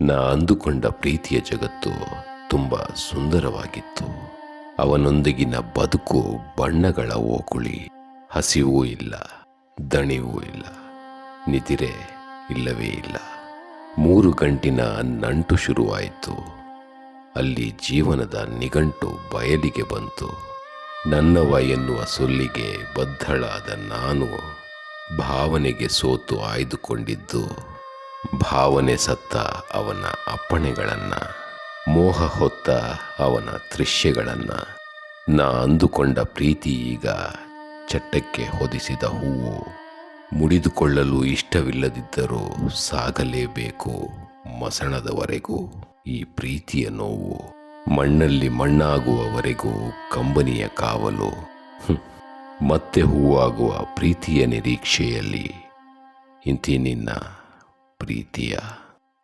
ನಾ ಅಂದುಕೊಂಡ ಪ್ರೀತಿಯ ಜಗತ್ತು ತುಂಬ ಸುಂದರವಾಗಿತ್ತು. ಅವನೊಂದಿಗಿನ ಬದುಕು ಬಣ್ಣಗಳ ಓಕುಳಿ. ಹಸಿವೂ ಇಲ್ಲ, ದಣಿವೂ ಇಲ್ಲ, ನಿದಿರೆ ಇಲ್ಲವೇ ಇಲ್ಲ. 3 ಗಂಟಿನ ನಂಟು ಶುರುವಾಯಿತು. ಅಲ್ಲಿ ಜೀವನದ ನಿಘಂಟು ಬಯಲಿಗೆ ಬಂತು. ನನ್ನವ ಎನ್ನುವ ಸೊಲ್ಲಿಗೆ ಬದ್ಧಳಾದ ನಾನು ಭಾವನೆಗೆ ಸೋತು ಆಯ್ದುಕೊಂಡಿದ್ದು. ಭಾವನೆ ಸತ್ತ ಅವನ ಅಪ್ಪಣೆಗಳನ್ನು, ಮೋಹ ಹೊತ್ತ ಅವನ ದೃಶ್ಯಗಳನ್ನು. ನಾ ಅಂದುಕೊಂಡ ಪ್ರೀತಿ ಈಗ ಚಟ್ಟಕ್ಕೆ ಹೊದಿಸಿದ ಹೂವು. ಮುಡಿದುಕೊಳ್ಳಲು ಇಷ್ಟವಿಲ್ಲದಿದ್ದರೂ ಸಾಗಲೇಬೇಕು ಮಸಣದವರೆಗೂ. ಈ ಪ್ರೀತಿಯ ನೋವು ಮಣ್ಣಲ್ಲಿ ಮಣ್ಣಾಗುವವರೆಗೂ ಕಂಬನಿಯ ಕಾವಲು. ಮತ್ತೆ ಹೂವಾಗುವ ಪ್ರೀತಿಯ ನಿರೀಕ್ಷೆಯಲ್ಲಿ ಇಂತಿ ನಿನ್ನ ಪ್ರೀತಿಯ